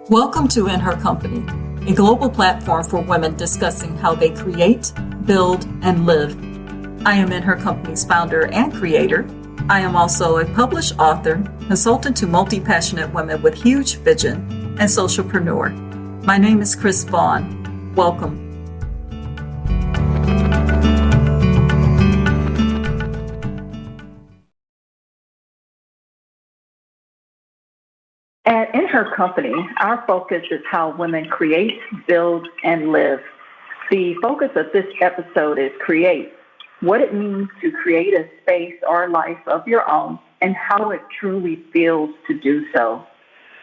Welcome to In Her Company, a global platform for women discussing how they create, build, and live. I am In Her Company's founder and creator. I am also a published author, consultant to multi-passionate women with huge vision, and socialpreneur. My name is Chris Vaughn. Welcome. At In Her Company, our focus is how women create, build, and live. The focus of this episode is create, what it means to create a space or life of your own, and how it truly feels to do so.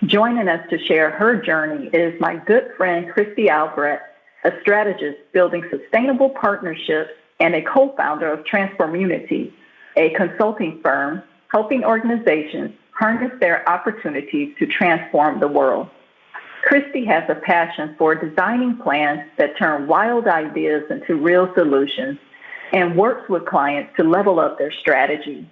Joining us to share her journey is my good friend, Christie Albrecht, a strategist building sustainable partnerships and a co-founder of Transformunity, a consulting firm helping organizations harness their opportunities to transform the world. Christie has a passion for designing plans that turn wild ideas into real solutions and works with clients to level up their strategy.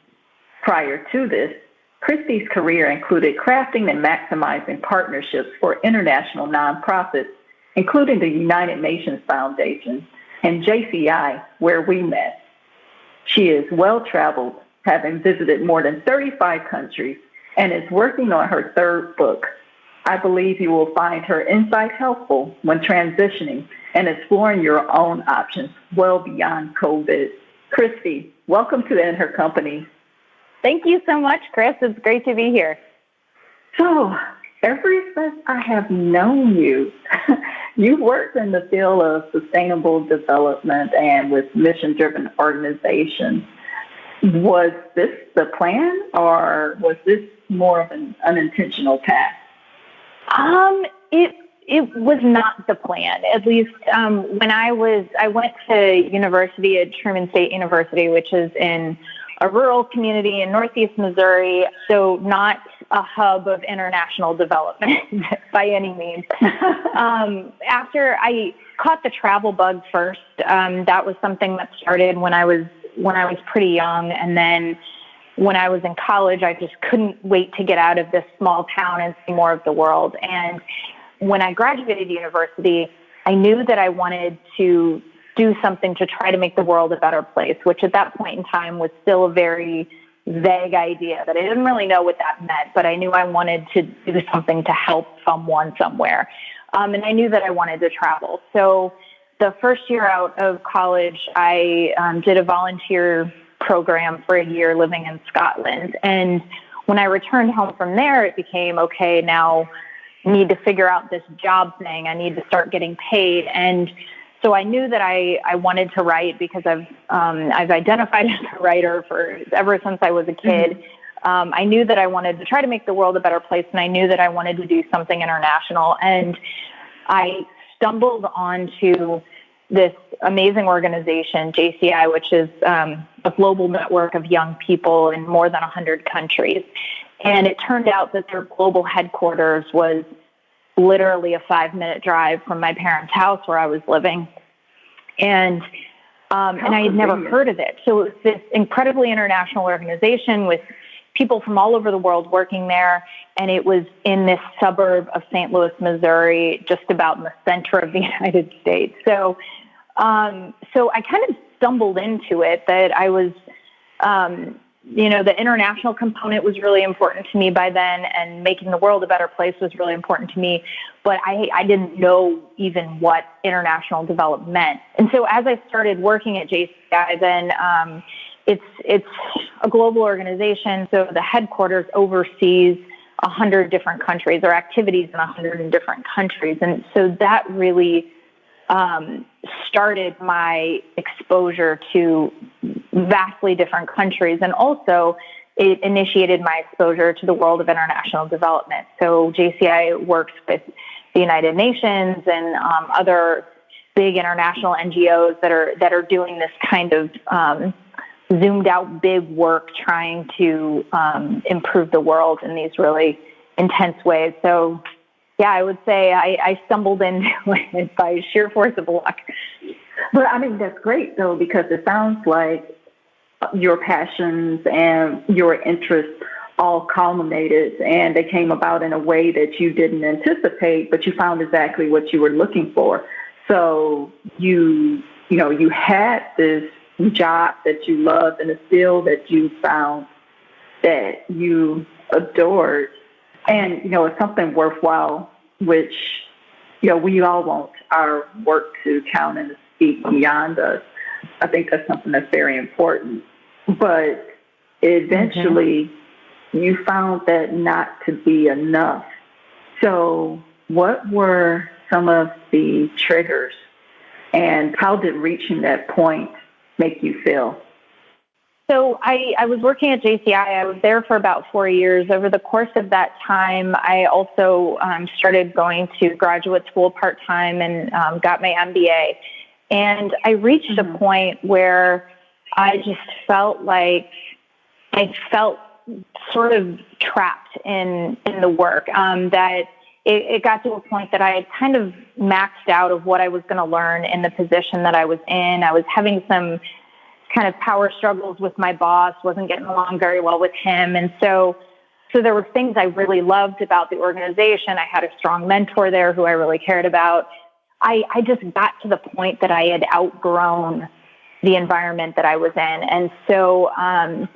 Prior to this, Christie's career included crafting and maximizing partnerships for international nonprofits, including the United Nations Foundation and JCI, where we met. She is well-traveled, having visited more than 35 countries, and is working on her third book. I believe you will find her insight helpful when transitioning and exploring your own options well beyond COVID. Christie, welcome to In Her Company. Thank you so much, Chris. It's great to be here. So, ever since I have known you, you've worked in the field of sustainable development and with mission-driven organizations. Was this the plan, or was this more of an unintentional path? It was not the plan. At least when I went to university at Truman State University, which is in a rural community in northeast Missouri, so not a hub of international development by any means. After I caught the travel bug first, that was something that started when I was pretty young, and then when I was in college, I just couldn't wait to get out of this small town and see more of the world. And when I graduated university, I knew that I wanted to do something to try to make the world a better place, which at that point in time was still a very vague idea that I didn't really know what that meant, but I knew I wanted to do something to help someone somewhere. And I knew that I wanted to travel. So the first year out of college, I did a volunteer program for a year living in Scotland. And when I returned home from there, it became, okay, now I need to figure out this job thing. I need to start getting paid. And so I knew that I wanted to write because I've identified as a writer ever since I was a kid. Mm-hmm. I knew that I wanted to try to make the world a better place, and I knew that I wanted to do something international. And I stumbled onto this amazing organization, JCI, which is a global network of young people in more than 100 countries. And it turned out that their global headquarters was literally a 5-minute drive from my parents' house where I was living. And I had never heard of it. So it was this incredibly international organization with people from all over the world working there. And it was in this suburb of St. Louis, Missouri, just about in the center of the United States. So I kind of stumbled into it, that I was, the international component was really important to me by then, and making the world a better place was really important to me. But I didn't know even what international development meant. And so as I started working at JCI, then it's a global organization. So the headquarters oversees 100 different countries, or activities in 100 different countries. And so that really started my exposure to vastly different countries, and also it initiated my exposure to the world of international development. So JCI works with the United Nations and other big international NGOs that are doing this kind of zoomed out big work, trying to improve the world in these really intense ways. So yeah, I would say I stumbled into it by sheer force of luck. But I mean, that's great though, because it sounds like your passions and your interests all culminated, and they came about in a way that you didn't anticipate, but you found exactly what you were looking for. So you had this job that you loved in a field that you found that you adored, and it's something worthwhile, which we all want our work to count and to speak beyond us. I think that's something that's very important. But eventually, you found that not to be enough. So what were some of the triggers, and how did reaching that point make you feel? So I was working at JCI. I was there for about 4 years. Over the course of that time, I also started going to graduate school part-time and got my MBA. And I reached a point where I just felt like I felt sort of trapped in the work, that it got to a point that I had kind of maxed out of what I was going to learn in the position that I was in. I was having some kind of power struggles with my boss, wasn't getting along very well with him. And so there were things I really loved about the organization. I had a strong mentor there who I really cared about. I just got to the point that I had outgrown the environment that I was in. And so, and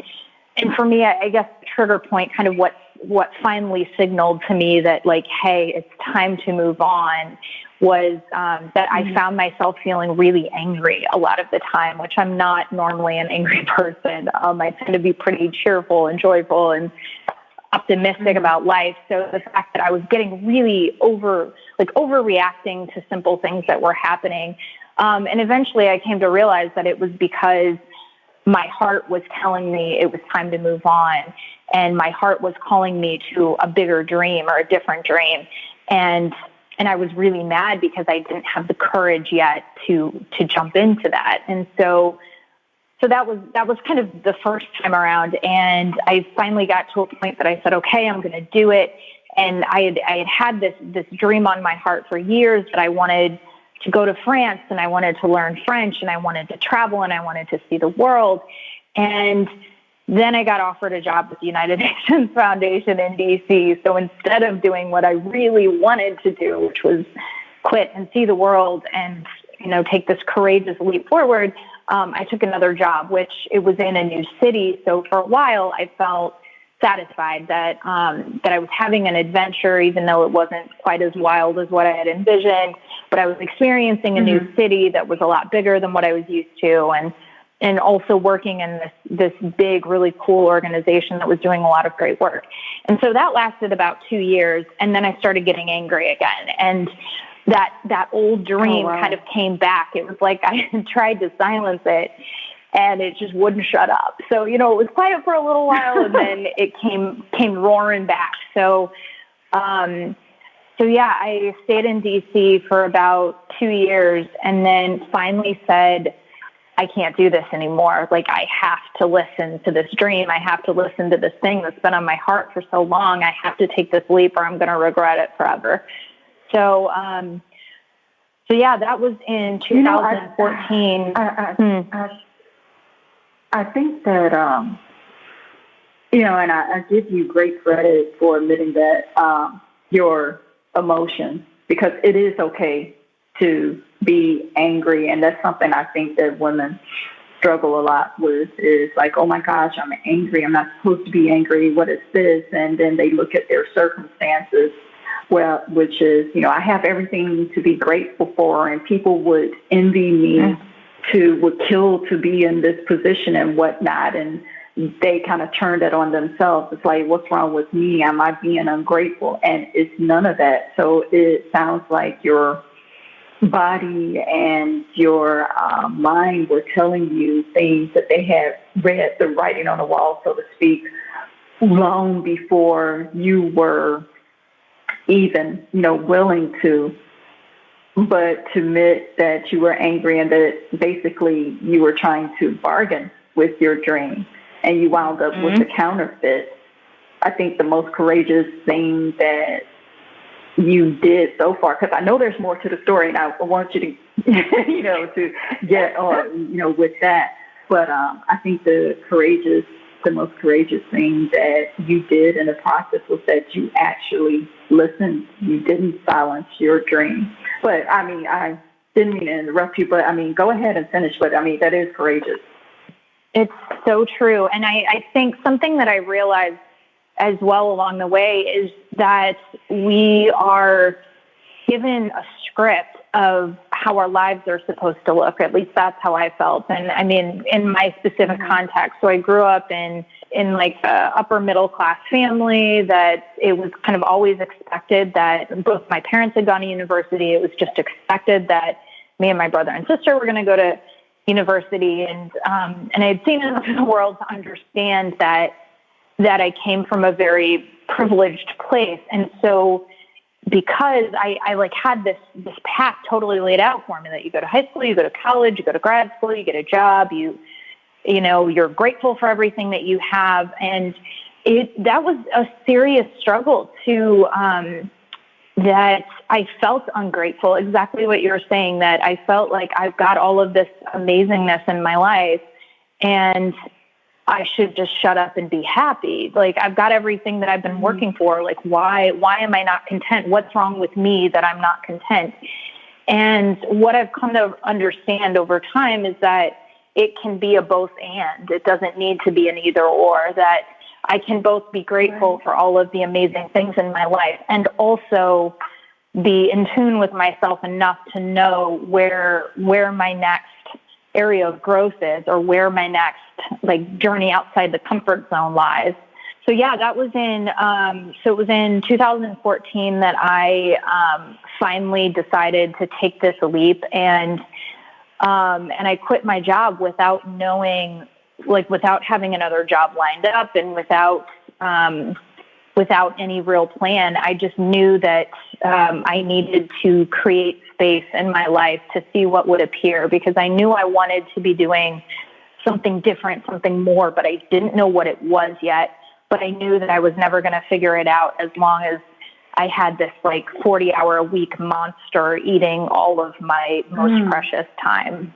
for me, I guess the trigger point, kind of what finally signaled to me that, like, hey, it's time to move on, was that I found myself feeling really angry a lot of the time, which I'm not normally an angry person. I tend to be pretty cheerful and joyful and optimistic about life. So the fact that I was getting really overreacting to simple things that were happening. And eventually I came to realize that it was because my heart was telling me it was time to move on. And my heart was calling me to a bigger dream or a different dream. And I was really mad because I didn't have the courage yet to jump into that. And so that was kind of the first time around. And I finally got to a point that I said, okay, I'm going to do it. And I had this dream on my heart for years that I wanted to go to France, and I wanted to learn French, and I wanted to travel, and I wanted to see the world. And then I got offered a job with the United Nations Foundation in DC. So instead of doing what I really wanted to do, which was quit and see the world and, take this courageous leap forward, I took another job, which it was in a new city. So for a while, I felt satisfied that I was having an adventure, even though it wasn't quite as wild as what I had envisioned. But I was experiencing a new city that was a lot bigger than what I was used to, and also working in this big, really cool organization that was doing a lot of great work. And so that lasted about 2 years, and then I started getting angry again. And that old dream kind of came back. It was like I had tried to silence it, and it just wouldn't shut up. So, it was quiet for a little while, and then it came roaring back. So yeah, I stayed in DC for about 2 years, and then finally said, I can't do this anymore. Like, I have to listen to this dream. I have to listen to this thing that's been on my heart for so long. I have to take this leap, or I'm going to regret it forever. So yeah, that was in 2014. I think that, and I give you great credit for admitting that your emotions, because it is okay to be angry. And that's something I think that women struggle a lot with, is like, oh my gosh, I'm angry. I'm not supposed to be angry. What is this? And then they look at their circumstances, well, which is, I have everything to be grateful for, and people would envy me, would kill to be in this position and whatnot. And they kind of turned it on themselves. It's like, what's wrong with me? Am I being ungrateful? And it's none of that. So it sounds like your body and your mind were telling you things that they had read the writing on the wall, so to speak, long before you were even, willing to, but to admit that you were angry and that basically you were trying to bargain with your dream, and you wound up with a counterfeit. I think the most courageous thing that you did so far, because I know there's more to the story, and I want you to, to get on, with that. But I think the most courageous thing that you did in the process was that you actually listened. You didn't silence your dream. But I mean, I didn't mean to interrupt you, but I mean, go ahead and finish. But I mean, that is courageous. It's so true. And I think something that I realized as well along the way is that we are given a script of how our lives are supposed to look. At least that's how I felt. And I mean, in my specific context, so I grew up in like a upper middle class family that it was kind of always expected that both my parents had gone to university. It was just expected that me and my brother and sister were going to go to university. And I had seen enough in the world to understand that I came from a very privileged place. And so because I like had this path totally laid out for me, that you go to high school, you go to college, you go to grad school, you get a job, you know, you're grateful for everything that you have. And that was a serious struggle to, that I felt ungrateful, exactly what you were saying, that I felt like I've got all of this amazingness in my life and I should just shut up and be happy. Like, I've got everything that I've been working for. Like, why am I not content? What's wrong with me that I'm not content? And what I've come to understand over time is that it can be a both and. It doesn't need to be an either or, that I can both be grateful for all of the amazing things in my life and also be in tune with myself enough to know where my next area of growth is, or where my next like journey outside the comfort zone lies. So yeah, that was it was in 2014 that I finally decided to take this leap, and I quit my job without knowing, like without having another job lined up and without any real plan. I just knew that I needed to create space in my life to see what would appear, because I knew I wanted to be doing something different, something more, but I didn't know what it was yet. But I knew that I was never going to figure it out as long as I had this like 40-hour-a-week monster eating all of my most precious time.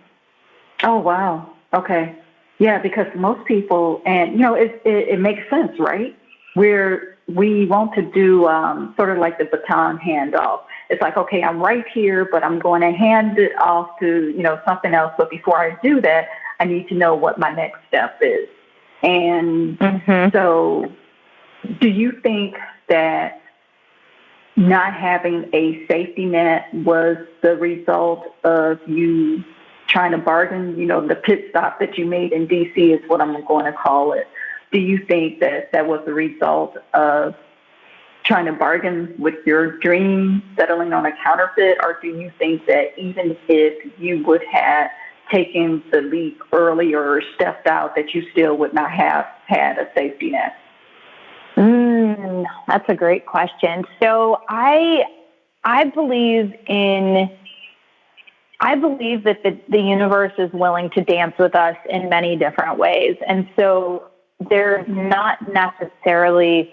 Oh, wow. Okay. Yeah, because most people, and, you know, it makes sense, right? We want to do sort of like the baton handoff. It's like, okay, I'm right here, but I'm going to hand it off to, you know, something else. But before I do that, I need to know what my next step is. And so do you think that not having a safety net was the result of you trying to bargain, you know, the pit stop that you made in D.C. is what I'm going to call it? Do you think that was the result of trying to bargain with your dream, settling on a counterfeit, or do you think that even if you would have taken the leap earlier or stepped out, that you still would not have had a safety net? That's a great question. So I believe that the universe is willing to dance with us in many different ways. And so there's not necessarily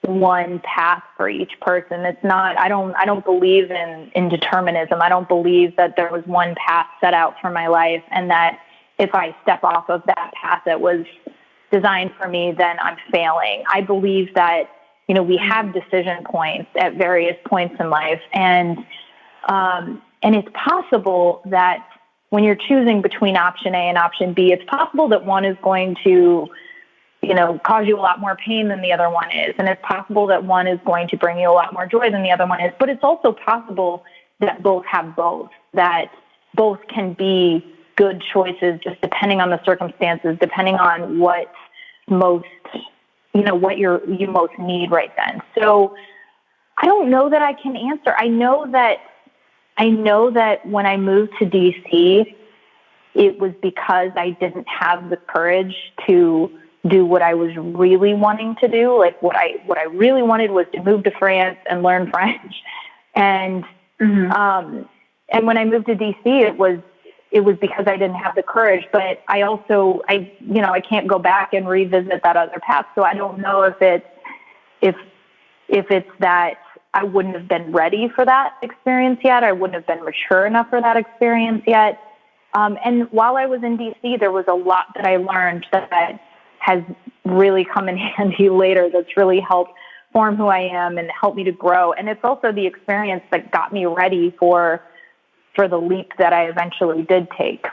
one path for each person. It's not, I don't believe in determinism. I don't believe that there was one path set out for my life, and that if I step off of that path that was designed for me, then I'm failing. I believe that, you know, we have decision points at various points in life, and it's possible that when you're choosing between option A and option B, it's possible that one is going to, you know, cause you a lot more pain than the other one is. And it's possible that one is going to bring you a lot more joy than the other one is. But it's also possible that both have both, that both can be good choices just depending on the circumstances, depending on what most, you know, what you most need right then. So I don't know that I can answer. I know that when I moved to DC, it was because I didn't have the courage to do what I was really wanting to do. Like what I really wanted was to move to France and learn French. And and when I moved to DC, it was because I didn't have the courage. But I can't go back and revisit that other path. So I don't know if it's that I wouldn't have been ready for that experience yet. I wouldn't have been mature enough for that experience yet. And while I was in DC, there was a lot that I learned that has really come in handy later, that's really helped form who I am and helped me to grow. And it's also the experience that got me ready for the leap that I eventually did take.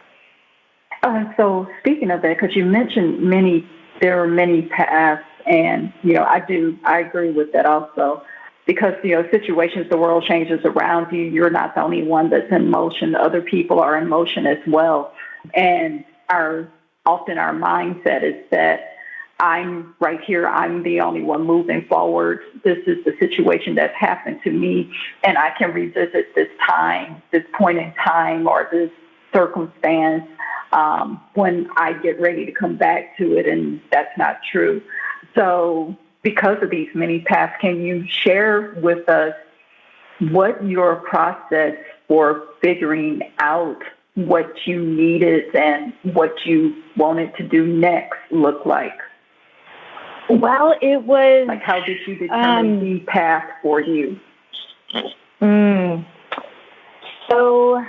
So speaking of that, because you mentioned there are many paths, and, I agree with that also, because, situations, the world changes around you. You're not the only one that's in motion. Other people are in motion as well. And often our mindset is that I'm right here. I'm the only one moving forward. This is the situation that's happened to me, and I can revisit this point in time, or this circumstance when I get ready to come back to it, and that's not true. So because of these many paths, can you share with us what your process for figuring out what you needed and what you wanted to do next looked like? Well, it was... Like, how did you determine the path for you? So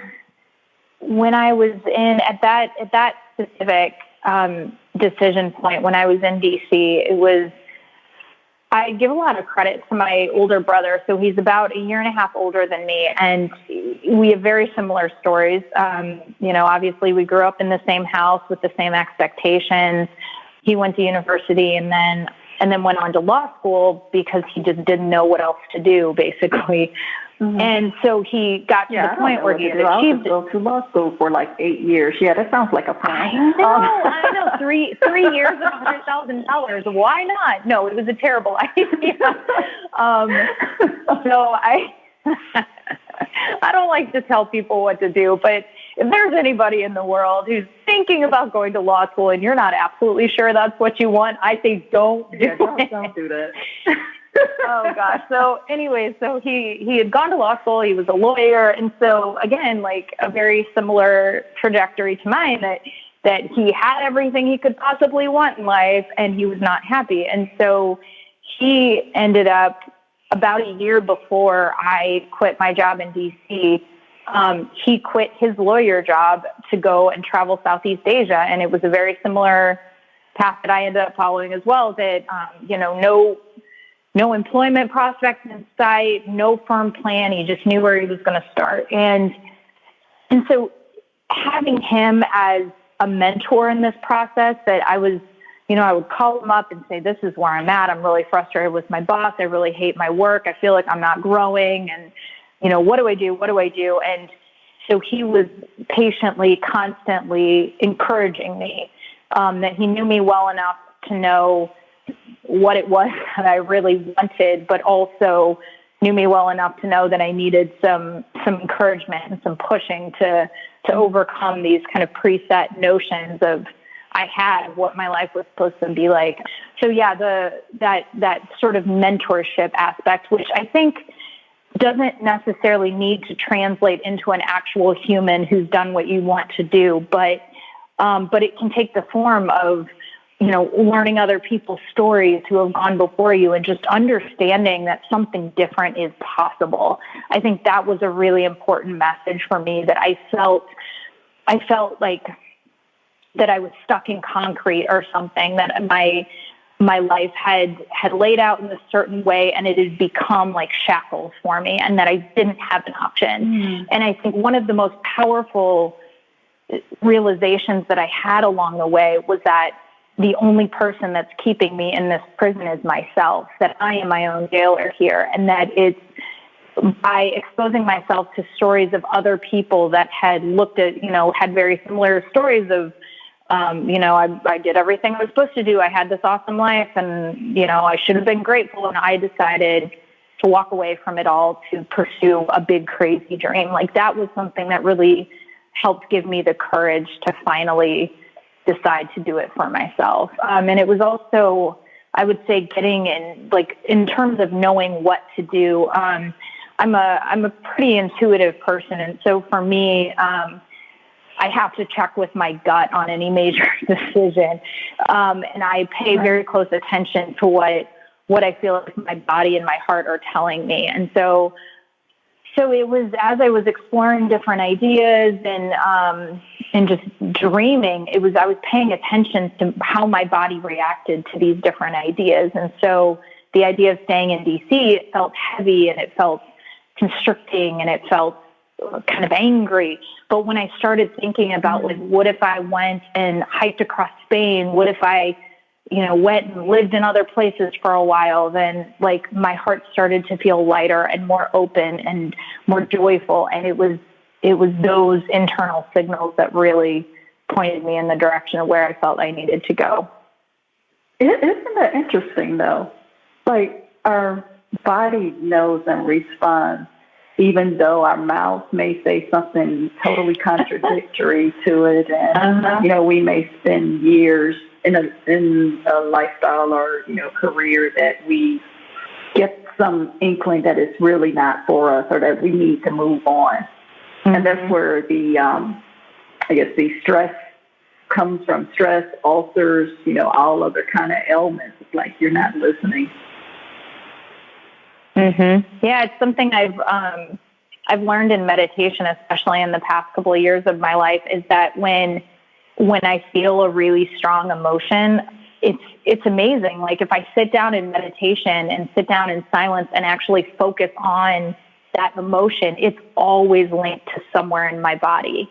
when I was at that specific decision point, when I was in DC, I give a lot of credit to my older brother. So he's about a year and a half older than me, and we have very similar stories. Obviously we grew up in the same house with the same expectations. He went to university and then went on to law school because he just didn't know what else to do, basically. Mm-hmm. And so he got to the point where he had achieved. I was go to law school for like 8 years. Yeah, that sounds like a plan. I know. 3 years and $100,000. Why not? No, it was a terrible idea. So I don't like to tell people what to do, but if there's anybody in the world who's thinking about going to law school and you're not absolutely sure that's what you want, I say don't do it. Don't do that. Oh gosh. So anyway, so he had gone to law school. He was a lawyer. And so again, like a very similar trajectory to mine, that he had everything he could possibly want in life and he was not happy. And so he ended up, about a year before I quit my job in DC, he quit his lawyer job to go and travel Southeast Asia. And it was a very similar path that I ended up following as well, that, no employment prospects in sight, no firm plan. He just knew where he was going to start. And so having him as a mentor in this process, that I would call him up and say, this is where I'm at. I'm really frustrated with my boss. I really hate my work. I feel like I'm not growing. And, what do I do? What do I do? And so he was patiently, constantly encouraging me, that he knew me well enough to know what it was that I really wanted, but also knew me well enough to know that I needed some encouragement and some pushing to overcome these kind of preset notions of I had what my life was supposed to be like. So yeah, that sort of mentorship aspect, which I think doesn't necessarily need to translate into an actual human who's done what you want to do, but it can take the form of learning other people's stories who have gone before you and just understanding that something different is possible. I think that was a really important message for me, that I felt like that I was stuck in concrete or something, that my life had laid out in a certain way and it had become like shackles for me, and that I didn't have an option. Mm. And I think one of the most powerful realizations that I had along the way was that the only person that's keeping me in this prison is myself, that I am my own jailer here, and that it's by exposing myself to stories of other people that had looked at, had very similar stories of, I did everything I was supposed to do. I had this awesome life and, I should have been grateful. And I decided to walk away from it all to pursue a big, crazy dream. Like, that was something that really helped give me the courage to finally decide to do it for myself. And it was also, I would say, getting in terms of knowing what to do. I'm a pretty intuitive person. And so for me, I have to check with my gut on any major decision. And I pay very close attention to what I feel like my body and my heart are telling me. And so it was, as I was exploring different ideas and just dreaming, I was paying attention to how my body reacted to these different ideas. And so the idea of staying in DC, it felt heavy and it felt constricting and it felt kind of angry. But when I started thinking about, like, what if I went and hiked across Spain? What if I, went and lived in other places for a while? Then, like, my heart started to feel lighter and more open and more joyful. And it was those internal signals that really pointed me in the direction of where I felt I needed to go. Isn't that interesting, though? Like, our body knows and responds, even though our mouth may say something totally contradictory to it. And, we may spend years in a lifestyle or, career that we get some inkling that it's really not for us or that we need to move on. Mm-hmm. And that's where the stress comes from. Stress, ulcers, all other kind of ailments. It's like you're not listening. Mm-hmm. Yeah, it's something I've learned in meditation, especially in the past couple of years of my life, is that when I feel a really strong emotion, it's amazing. Like, if I sit down in meditation and sit down in silence and actually focus on that emotion, it's always linked to somewhere in my body.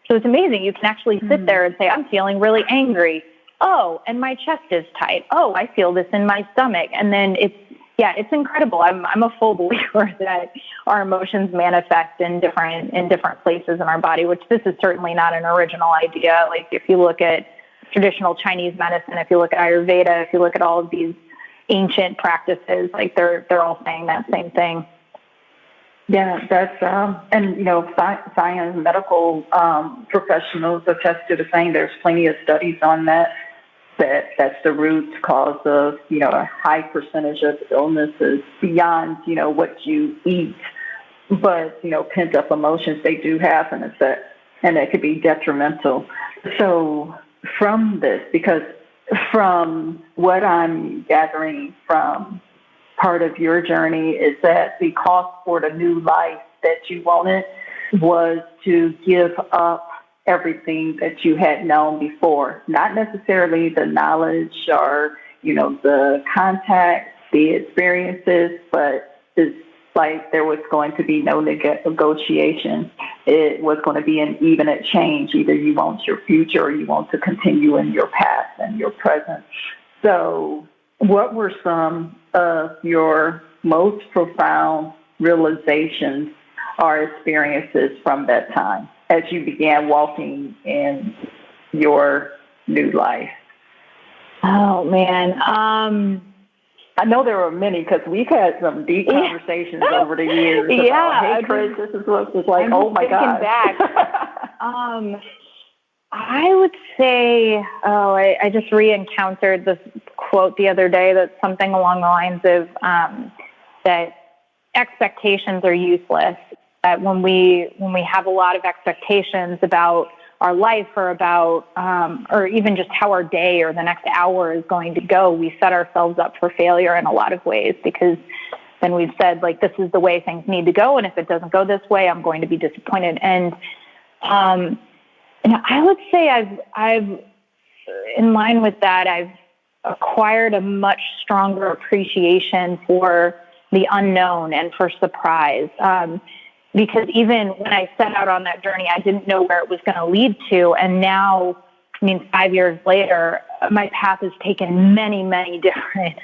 So it's amazing. You can actually sit there and say, I'm feeling really angry. Oh, and my chest is tight. Oh, I feel this in my stomach. And then it's incredible. I'm a full believer that our emotions manifest in different places in our body, which this is certainly not an original idea. Like, if you look at traditional Chinese medicine, if you look at Ayurveda, if you look at all of these ancient practices, like, they're all saying that same thing. Yeah, that's and science, medical professionals attest to the same. There's plenty of studies on that. That's the root cause of, a high percentage of illnesses beyond, what you eat. But, pent up emotions, they do have an effect, and it could be detrimental. So from this, because from what I'm gathering from part of your journey is that the cost for the new life that you wanted was to give up everything that you had known before, not necessarily the knowledge or, the contacts, the experiences, but it's like there was going to be no negotiation. It was going to be an even exchange. Either you want your future or you want to continue in your past and your present. So what were some of your most profound realizations or experiences from that time as you began walking in your new life? Oh, man. I know there were many because we've had some deep conversations over the years about, hey, Chris, this is what it's like. Oh, my God. I would say, I just re-encountered this quote the other day that's something along the lines of that expectations are useless. That when we have a lot of expectations about our life or about, or even just how our day or the next hour is going to go, we set ourselves up for failure in a lot of ways, because then we've said, like, this is the way things need to go, and if it doesn't go this way, I'm going to be disappointed. And I would say I've in line with that, I've acquired a much stronger appreciation for the unknown and for surprise. Because even when I set out on that journey, I didn't know where it was going to lead to. And now, 5 years later, my path has taken many, many different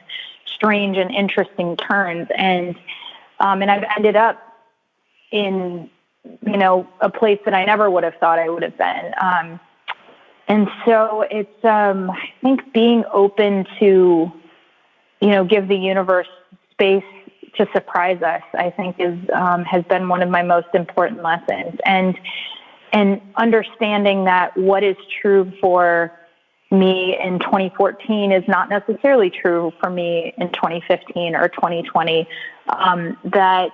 strange and interesting turns. And I've ended up in, a place that I never would have thought I would have been. And so it's, I think being open to, give the universe space to surprise us, I think has been one of my most important lessons. And understanding that what is true for me in 2014 is not necessarily true for me in 2015 or 2020. That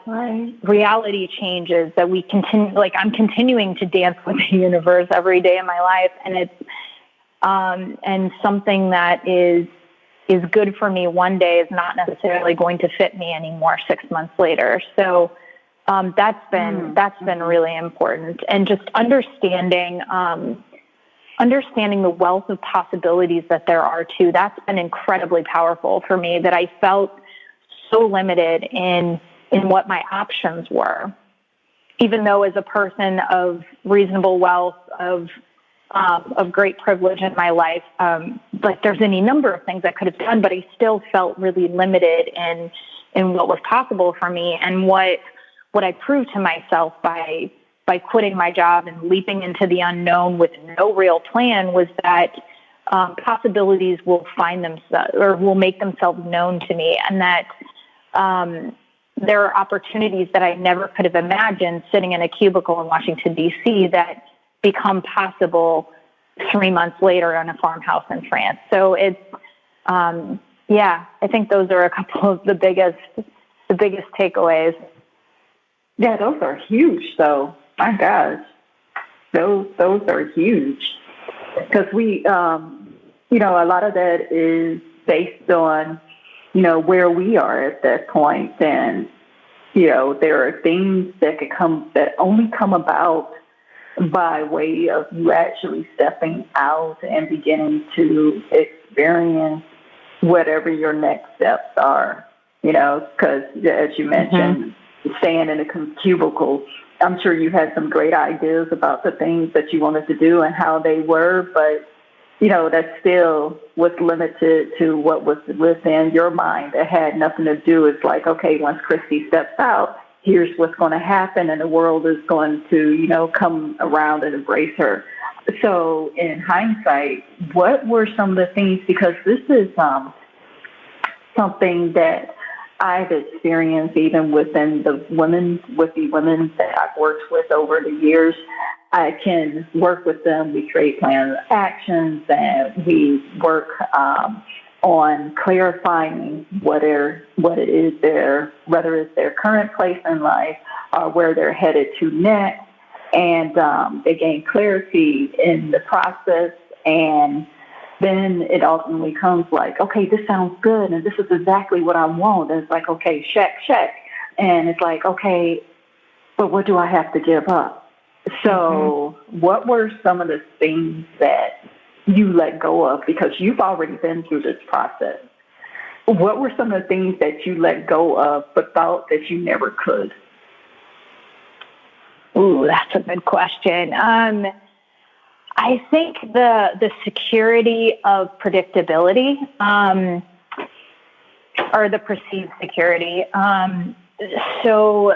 reality changes, that we continue, like, I'm continuing to dance with the universe every day of my life. And it's, and something that is good for me one day is not necessarily going to fit me anymore 6 months later. So that's been really important. And just understanding understanding the wealth of possibilities that there are too, that's been incredibly powerful for me, that I felt so limited in what my options were. Even though as a person of reasonable wealth, of great privilege in my life, like there's any number of things I could have done, but I still felt really limited in what was possible for me. And what I proved to myself by quitting my job and leaping into the unknown with no real plan was that possibilities will find themselves or will make themselves known to me, and that there are opportunities that I never could have imagined sitting in a cubicle in Washington, D.C. that become possible 3 months later in a farmhouse in France. So it's, I think those are a couple of the biggest takeaways. Yeah, those are huge, though. My gosh, those are huge, because we, a lot of that is based on, where we are at that point, and there are things that only come about by way of you actually stepping out and beginning to experience whatever your next steps are. Because as you mentioned, staying in a cubicle. I'm sure you had some great ideas about the things that you wanted to do and how they were, but, that still was limited to what was within your mind. It had nothing to do. It's like, okay, once Christie steps out, here's what's going to happen, and the world is going to, come around and embrace her. So in hindsight, what were some of the things, because this is something that I've experienced even within the women that I've worked with over the years. I can work with them. We create plans of actions, and we work on clarifying whether it's their current place in life or where they're headed to next. And they gain clarity in the process, and then it ultimately comes like, okay, this sounds good, and this is exactly what I want. And it's like, okay, check. And it's like, okay, but what do I have to give up? So what were some of the things that you let go of? Because you've already been through this process. What were some of the things that you let go of but thought that you never could? Ooh, that's a good question. I think the security of predictability, or the perceived security. So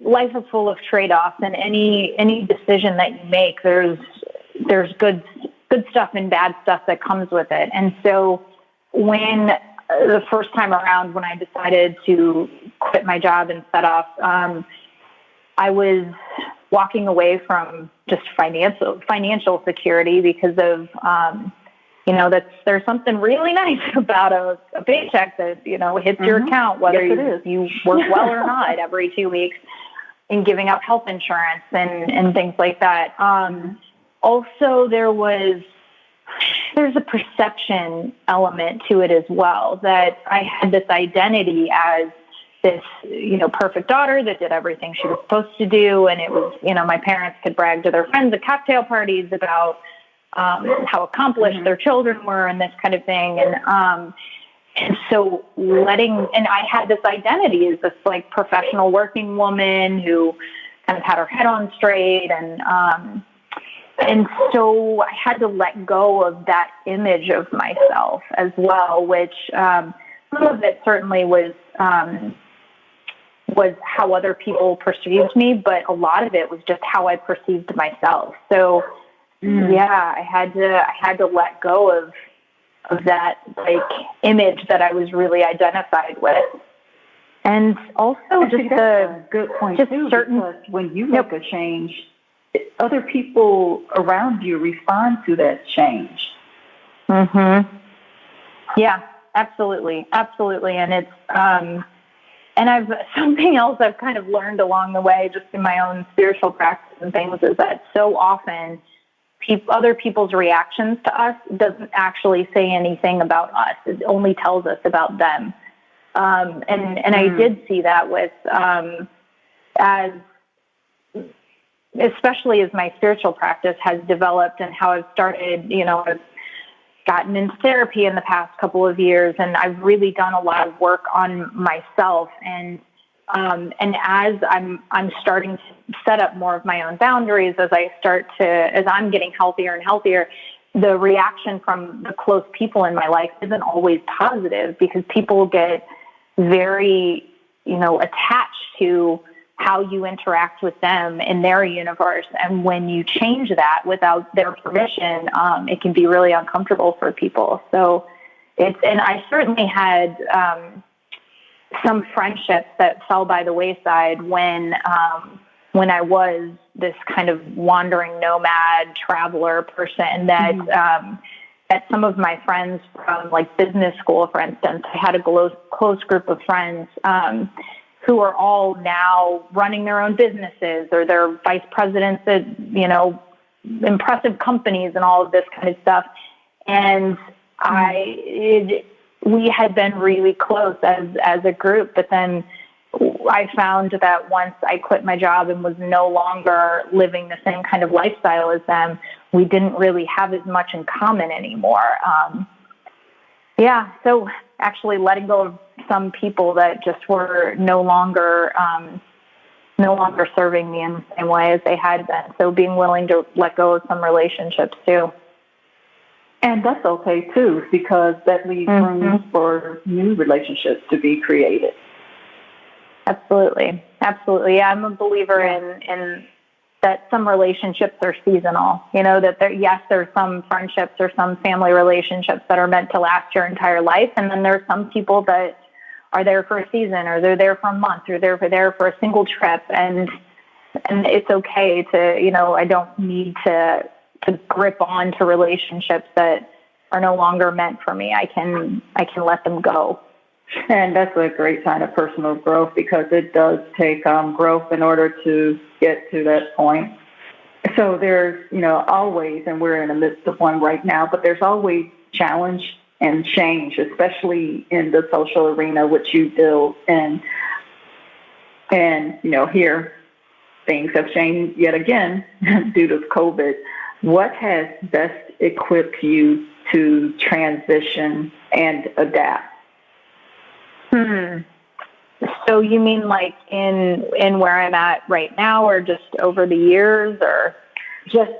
life is full of trade-offs, and any decision that you make, there's good stuff and bad stuff that comes with it. And so when the first time around, when I decided to quit my job and set off, I was walking away from just financial security because of, there's something really nice about a paycheck that, hits your account, whether you work well or not every 2 weeks, and giving up health insurance and things like that. Also, there's a perception element to it as well, that I had this identity as this, perfect daughter that did everything she was supposed to do. And it was, my parents could brag to their friends at cocktail parties about how accomplished their children were and this kind of thing. And so and I had this identity as this like professional working woman who kind of had her head on straight. And so I had to let go of that image of myself as well, which some of it certainly was how other people perceived me, but a lot of it was just how I perceived myself. So I had to let go of that like image that I was really identified with. And also just a good point too, because when you make a change, other people around you respond to that change. Yeah, absolutely. And it's and something else I've kind of learned along the way, just in my own spiritual practice and things, is that so often other people's reactions to us doesn't actually say anything about us. It only tells us about them. And I did see that with as especially as my spiritual practice has developed and how I've started, I've gotten into therapy in the past couple of years, and I've really done a lot of work on myself. And as I'm starting to set up more of my own boundaries, as I'm getting healthier and healthier, the reaction from the close people in my life isn't always positive, because people get very, attached to how you interact with them in their universe. And when you change that without their permission, it can be really uncomfortable for people. So and I certainly had some friendships that fell by the wayside when I was this kind of wandering nomad traveler person that some of my friends from like business school, for instance, I had a close group of friends who are all now running their own businesses, or they're vice presidents at, impressive companies and all of this kind of stuff. And we had been really close as a group, but then I found that once I quit my job and was no longer living the same kind of lifestyle as them, we didn't really have as much in common anymore. So actually letting go of some people that just were no longer serving me in the same way as they had been. So being willing to let go of some relationships too. And that's okay too, because that leaves room for new relationships to be created. Absolutely. Yeah, I'm a believer in that some relationships are seasonal. That there's some friendships or some family relationships that are meant to last your entire life. And then there's some people that are there for a season, or they're there for a month, or they're there for a single trip. And it's okay to, I don't need to grip on to relationships that are no longer meant for me. I can let them go. And that's a great sign of personal growth, because it does take growth in order to get to that point. So there's, always, and we're in the midst of one right now, but there's always challenge and change, especially in the social arena, which you deal in. And, here things have changed yet again due to COVID. What has best equipped you to transition and adapt? So you mean like in where I'm at right now, or just over the years, or just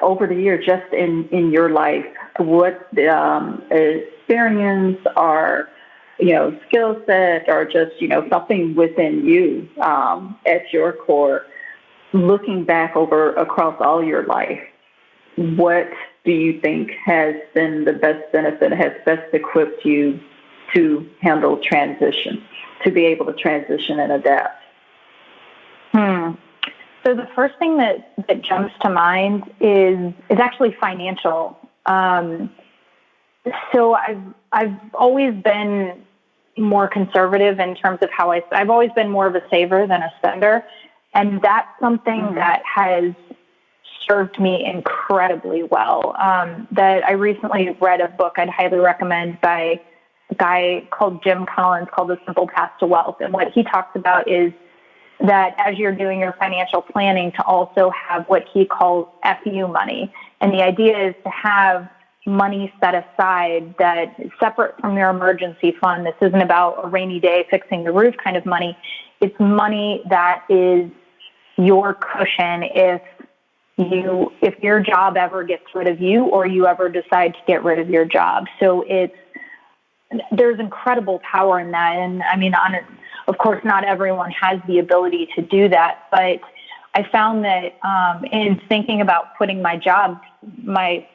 over the years, just in your life? What experience or skill set, or just something within you at your core? Looking back across all your life, what do you think has been the best benefit, has best equipped you to handle transition, to be able to transition and adapt? So the first thing that jumps to mind is actually financial. So I've always been more conservative in terms of how I've always been more of a saver than a spender. And that's something that has served me incredibly well. That I recently read a book I'd highly recommend by a guy called Jim Collins, called The Simple Path to Wealth. And what he talks about is that as you're doing your financial planning, to also have what he calls FU money. And the idea is to have money set aside that is separate from your emergency fund. This isn't about a rainy day fixing the roof kind of money. It's money that is your cushion if your job ever gets rid of you, or you ever decide to get rid of your job. So there's incredible power in that. And I mean, of course, not everyone has the ability to do that, but I found that in thinking about quitting my job, my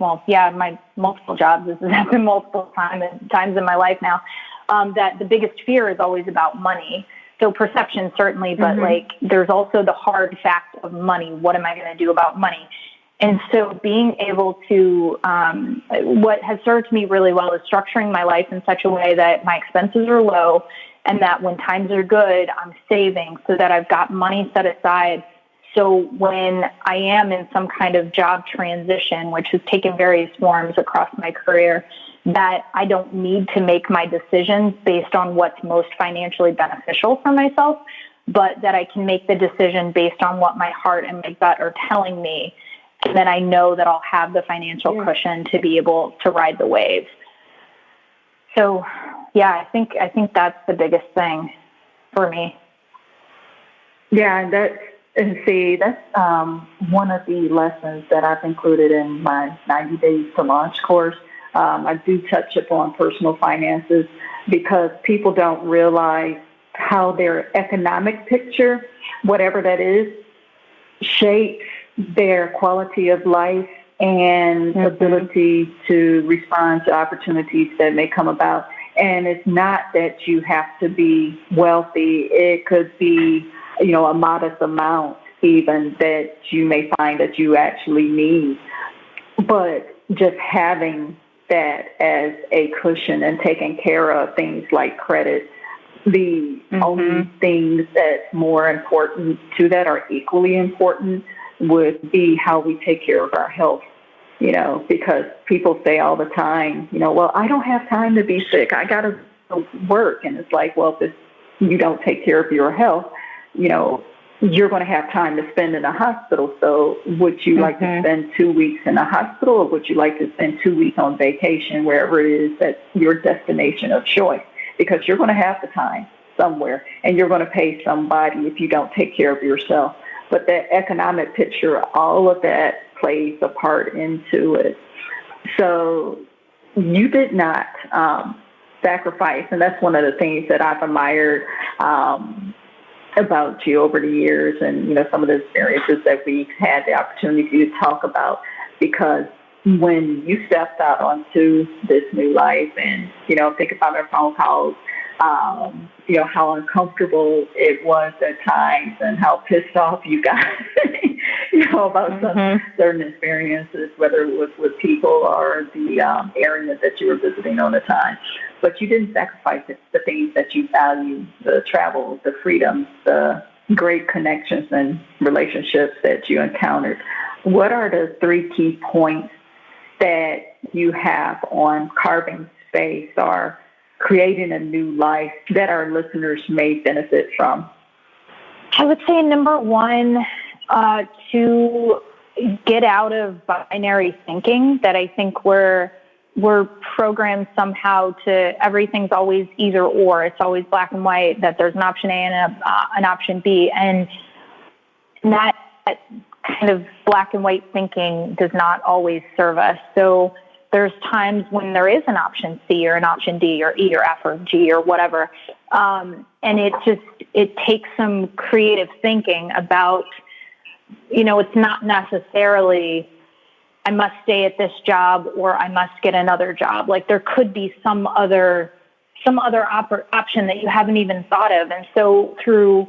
multiple jobs, this has happened multiple times in my life now, that the biggest fear is always about money. So perception, certainly, but there's also the hard fact of money. What am I going to do about money? And so being able to, what has served me really well is structuring my life in such a way that my expenses are low, and that when times are good, I'm saving so that I've got money set aside. So when I am in some kind of job transition, which has taken various forms across my career, that I don't need to make my decisions based on what's most financially beneficial for myself, but that I can make the decision based on what my heart and my gut are telling me. And then I know that I'll have the financial cushion to be able to ride the wave. So, yeah, I think that's the biggest thing for me. Yeah, and that's one of the lessons that I've included in my 90 Days to Launch course. I do touch upon personal finances because people don't realize how their economic picture, whatever that is, shapes their quality of life and ability to respond to opportunities that may come about. And it's not that you have to be wealthy. It could be, a modest amount even that you may find that you actually need. But just having that as a cushion and taking care of things like credit, the only things that's more important to that or equally important would be how we take care of our health. Because people say all the time, well, I don't have time to be sick. I got to work. And it's like, well, if you don't take care of your health, you're going to have time to spend in a hospital. So would you like to spend 2 weeks in a hospital, or would you like to spend 2 weeks on vacation, wherever it is that's your destination of choice? Because you're going to have the time somewhere, and you're going to pay somebody if you don't take care of yourself. But that economic picture, all of that plays a part into it. So you did not sacrifice, and that's one of the things that I've admired about you over the years, and some of the experiences that we've had the opportunity to talk about. Because when you stepped out onto this new life, and think about our phone calls, how uncomfortable it was at times, and how pissed off you got, about some certain experiences, whether it was with people or the area that you were visiting on the time. But you didn't sacrifice the things that you value: the travel, the freedom, the great connections and relationships that you encountered. What are the 3 key points that you have on carving space or creating a new life that our listeners may benefit from? I would say number 1, to get out of binary thinking, that I think we're programmed somehow to everything's always either or. It's always black and white, that there's an option A and an option B. And that kind of black and white thinking does not always serve us. So there's times when there is an option C or an option D or E or F or G or whatever. And it takes some creative thinking about, it's not necessarily I must stay at this job or I must get another job. Like there could be some other option that you haven't even thought of. And so through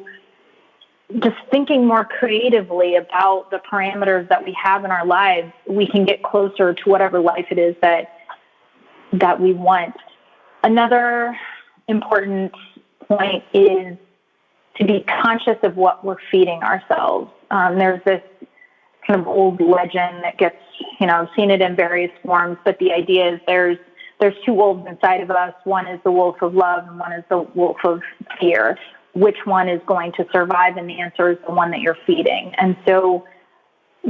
just thinking more creatively about the parameters that we have in our lives, we can get closer to whatever life it is that we want. Another important point is to be conscious of what we're feeding ourselves. There's this kind of old legend that gets, I've seen it in various forms, but the idea is there's 2 wolves inside of us. One is the wolf of love and one is the wolf of fear. Which one is going to survive? And the answer is the one that you're feeding. And so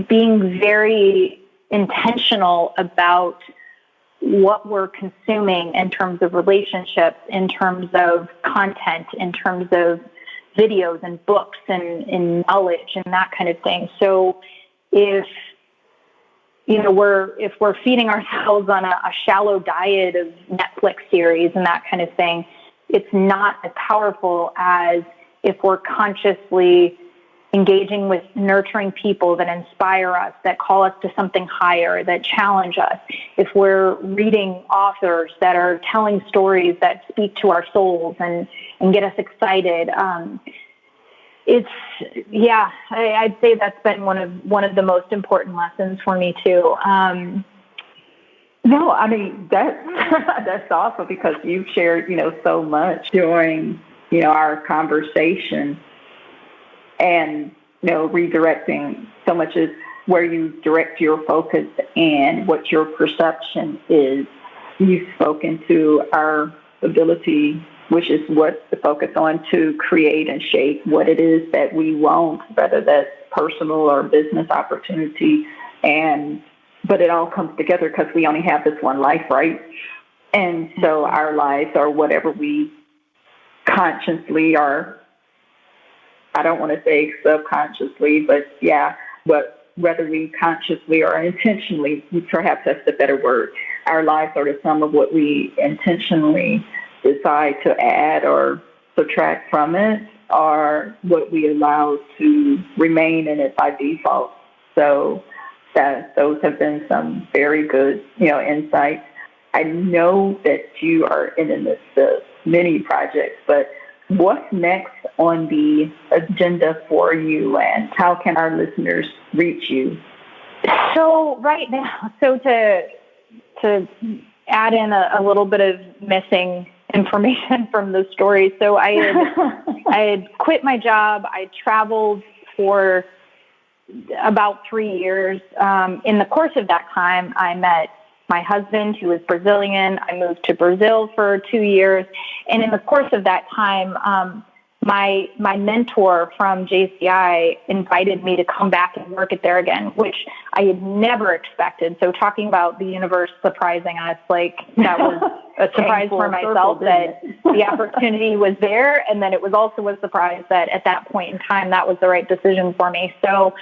being very intentional about what we're consuming in terms of relationships, in terms of content, in terms of videos and books and knowledge and that kind of thing. So if we're feeding ourselves on a shallow diet of Netflix series and that kind of thing, it's not as powerful as if we're consciously engaging with nurturing people that inspire us, that call us to something higher, that challenge us. If we're reading authors that are telling stories that speak to our souls and get us excited, I'd say that's been one of the most important lessons for me too. No, I mean, that's awesome because you've shared, so much during, our conversation, and, redirecting so much is where you direct your focus and what your perception is. You've spoken to our ability which is what to focus on to create and shape what it is that we want, whether that's personal or business opportunity. But it all comes together because we only have this one life, right? And so our lives are whatever we consciously or I don't want to say subconsciously, but whether we consciously or intentionally, perhaps that's the better word, our lives are the sum of what we intentionally decide to add or subtract from it, or what we allow to remain in it by default. So those have been some very good, insights. I know that you are in the many projects, but what's next on the agenda for you, and how can our listeners reach you? So right now, to add in a little bit of missing information from the story. So I had quit my job. I traveled for about 3 years. In the course of that time, I met my husband, who was Brazilian. I moved to Brazil for 2 years. And in the course of that time, my mentor from JCI invited me to come back and work there again, which I had never expected. So talking about the universe surprising us, that was a surprise for myself that the opportunity was there. And then it was also a surprise that at that point in time, that was the right decision for me. So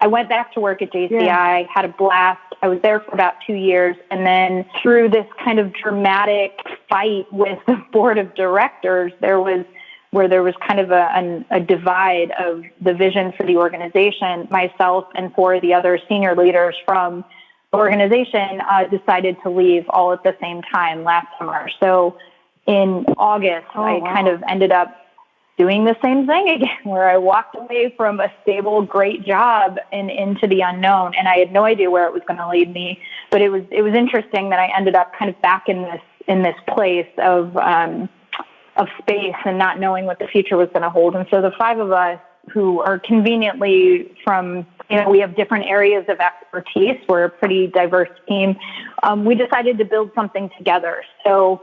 I went back to work at JCI, had a blast. I was there for about 2 years. And then through this kind of dramatic fight with the board of directors, there was kind of a divide of the vision for the organization. Myself and 4 of the other senior leaders from the organization decided to leave all at the same time last summer. So in August, I kind of ended up doing the same thing again, where I walked away from a stable, great job and into the unknown. And I had no idea where it was going to lead me. But it was interesting that I ended up kind of back in this place of space and not knowing what the future was going to hold. And so the 5 of us who are conveniently from, we have different areas of expertise. We're a pretty diverse team. We decided to build something together. So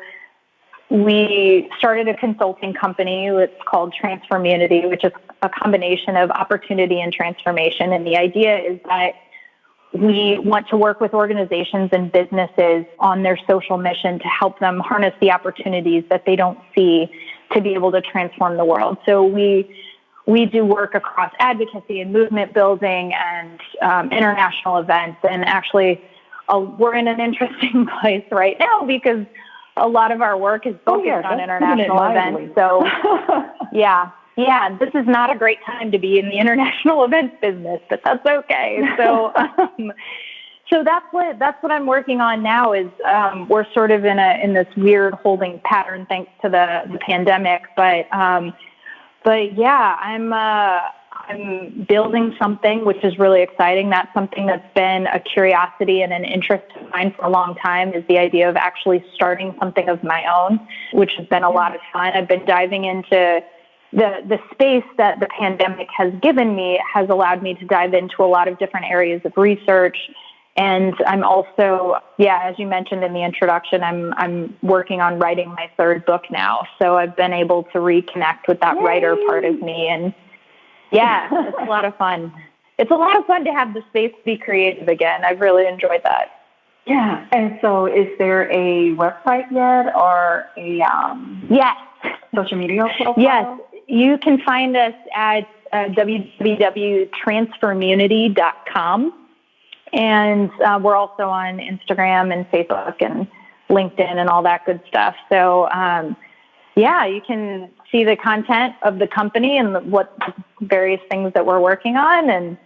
we started a consulting company. It's called Transformunity, which is a combination of opportunity and transformation. And the idea is that we want to work with organizations and businesses on their social mission to help them harness the opportunities that they don't see to be able to transform the world. So we do work across advocacy and movement building and international events. And actually, we're in an interesting place right now because a lot of our work is focused on international events. So, yeah, this is not a great time to be in the international events business, but that's okay. So, so that's what I'm working on now. Is we're sort of in this weird holding pattern thanks to the pandemic, but yeah, I'm building something which is really exciting. That's something that's been a curiosity and an interest of mine for a long time, is the idea of actually starting something of my own, which has been a lot of fun. I've been diving into the space that the pandemic has given me, has allowed me to dive into a lot of different areas of research. And I'm also, as you mentioned in the introduction, I'm working on writing my 3rd book now. So I've been able to reconnect with that writer part of me. And it's a lot of fun. It's a lot of fun to have the space to be creative again. I've really enjoyed that. Yeah. And so is there a website yet or a social media profile? Yes. You can find us at www.transformunity.com. And we're also on Instagram and Facebook and LinkedIn and all that good stuff. So, you can see the content of the company and what various things that we're working on. And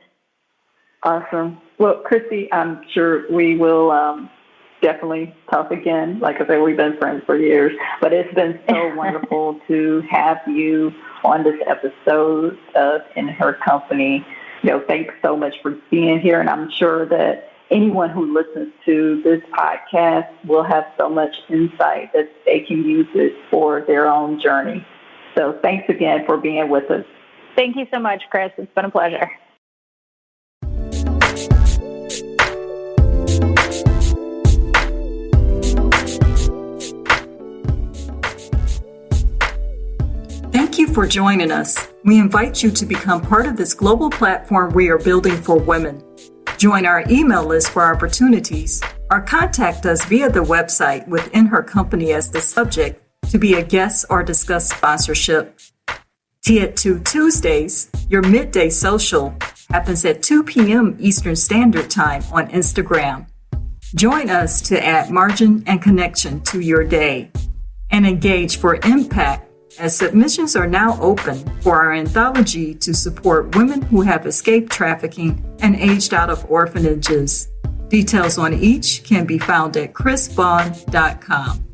awesome. Well, Christie, I'm sure we will definitely talk again. Like I said, we've been friends for years, but it's been so wonderful to have you on this episode of In Her Company. Thanks so much for being here. And I'm sure that anyone who listens to this podcast will have so much insight that they can use it for their own journey. So thanks again for being with us. Thank you so much, Chris. It's been a pleasure. for joining us. We invite you to become part of this global platform we are building for women. Join our email list for opportunities or contact us via the website with In Her Company as the subject to be a guest or discuss sponsorship. Tea at 2 Tuesdays, your midday social, happens at 2 p.m. Eastern Standard Time on Instagram. Join us to add margin and connection to your day and engage for impact as submissions are now open for our anthology to support women who have escaped trafficking and aged out of orphanages. Details on each can be found at chrisbond.com.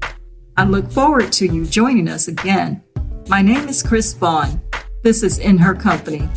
I look forward to you joining us again. My name is Chris Bond. This is In Her Company.